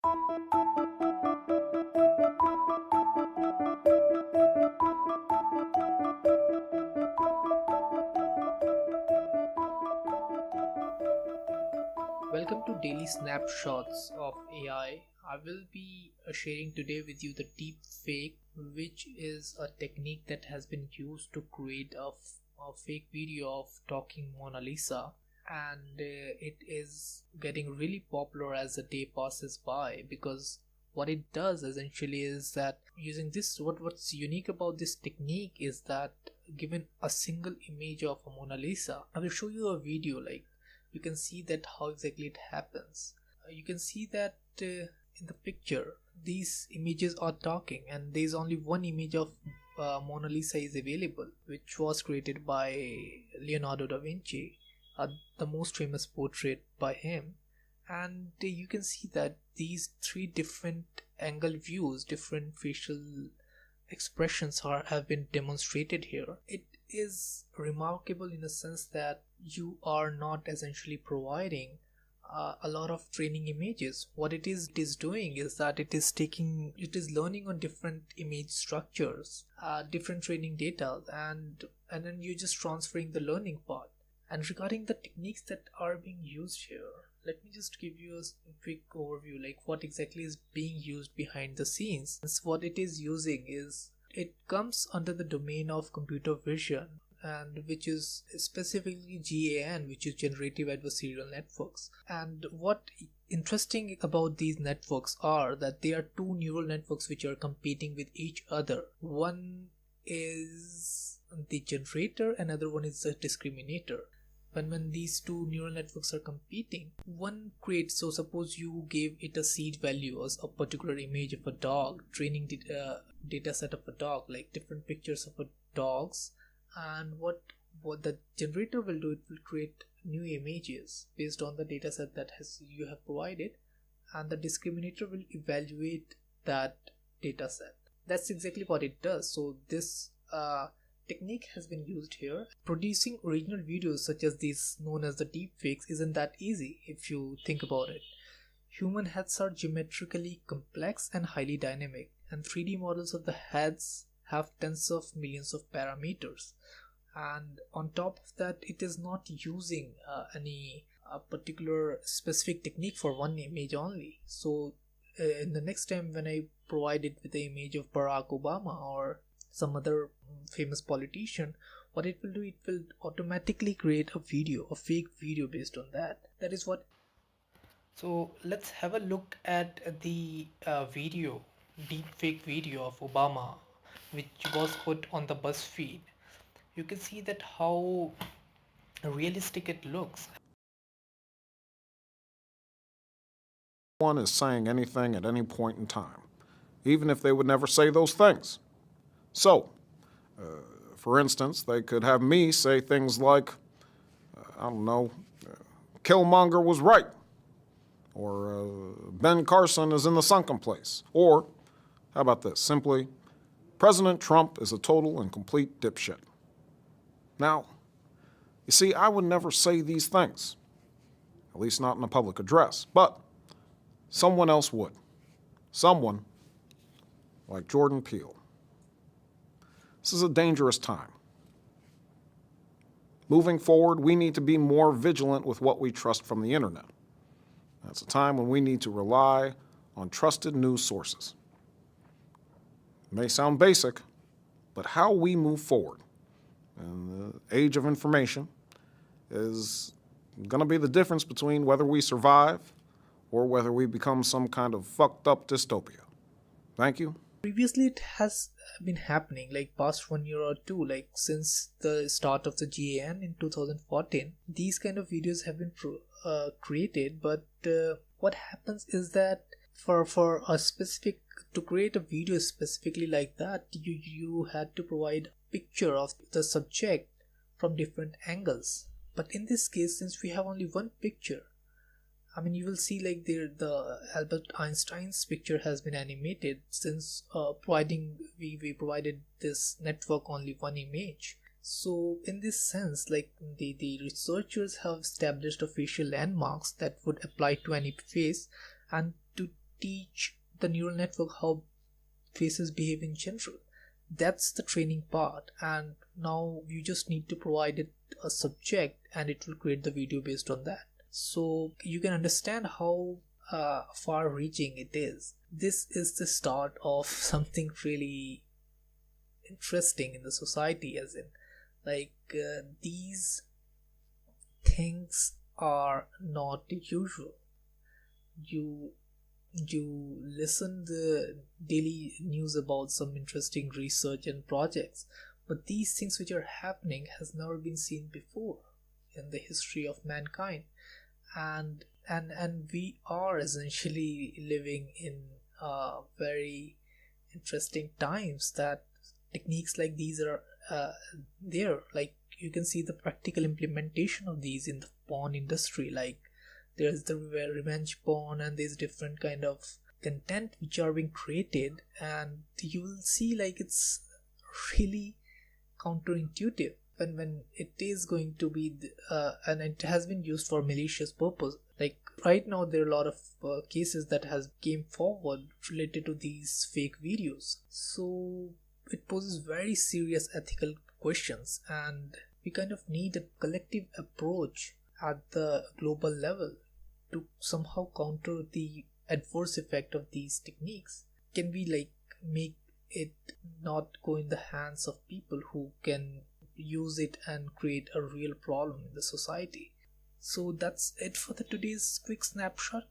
Welcome to Daily Snapshots of AI. I will be sharing today with you the Deepfake, which is a technique that has been used to create a fake video of talking Mona Lisa, and it is getting really popular as the day passes by, because what it does essentially is that using this, what's unique about this technique is that given a single image of a Mona Lisa, I will show you a video. Like, you can see that how exactly it happens. You can see that in the picture these images are talking, and there is only one image of Mona Lisa is available, which was created by Leonardo da Vinci, the most famous portrait by him. And you can see that these three different angle views, different facial expressions have been demonstrated here. It is remarkable in a sense that you are not essentially providing a lot of training images. What it is doing is that it is learning on different image structures, different training data, and then you're just transferring the learning part. And regarding the techniques that are being used here, let me just give you a quick overview, like what exactly is being used behind the scenes. What it is using is, it comes under the domain of computer vision, and which is specifically GAN, which is generative adversarial networks. And what interesting about these networks are that they are two neural networks which are competing with each other. One is the generator, another one is the discriminator. When these two neural networks are competing, one creates, so suppose you gave it a seed value as a particular image of a dog, training data set of a dog, like different pictures of a dogs, and what the generator will do, it will create new images based on the data set that you have provided, and the discriminator will evaluate that data set. That's exactly what it does. So this technique has been used here. Producing original videos such as these, known as the deepfakes, isn't that easy if you think about it. Human heads are geometrically complex and highly dynamic, and 3D models of the heads have tens of millions of parameters. And on top of that, it is not using any particular specific technique for one image only. So in the next time when I provide it with the image of Barack Obama or some other famous politician, what it will do, it will automatically create a fake video based on that. That is what. So let's have a look at the deepfake video of Obama, which was put on the Buzzfeed. You can see that how realistic it looks. One is saying anything at any point in time, even if they would never say those things. So, for instance, they could have me say things like, Killmonger was right, or Ben Carson is in the sunken place, or, how about this, simply, President Trump is a total and complete dipshit. Now, you see, I would never say these things, at least not in a public address, but someone else would. Someone like Jordan Peele. This is a dangerous time. Moving forward, we need to be more vigilant with what we trust from the internet. That's a time when we need to rely on trusted news sources. It may sound basic, but how we move forward in the age of information is going to be the difference between whether we survive or whether we become some kind of fucked up dystopia. Thank you. Previously, it has been happening like past 1 year or two, like since the start of the GAN in 2014. These kind of videos have been created, but what happens is that for a specific, to create a video specifically like that, you had to provide a picture of the subject from different angles. But in this case, since we have only one picture, I mean, you will see like the Albert Einstein's picture has been animated, since we provided this network only one image. So in this sense, like the researchers have established a facial landmarks that would apply to any face, and teach the neural network how faces behave in general. That's the training part, and now you just need to provide it a subject and it will create the video based on that. So you can understand how far reaching it is. This is the start of something really interesting in the society, as in these things are not usual. You listen the daily news about some interesting research and projects, but these things which are happening has never been seen before in the history of mankind, and we are essentially living in very interesting times that techniques like these are there. Like, you can see the practical implementation of these in the porn industry. Like, there's the revenge porn, and there's different kind of content which are being created, and you will see like it's really counterintuitive when it is going to be and it has been used for malicious purpose. Like, right now there are a lot of cases that has came forward related to these fake videos, so it poses very serious ethical questions, and we kind of need a collective approach at the global level to somehow counter the adverse effect of these techniques. Can we make it not go in the hands of people who can use it and create a real problem in the society? So that's it for today's quick snapshot.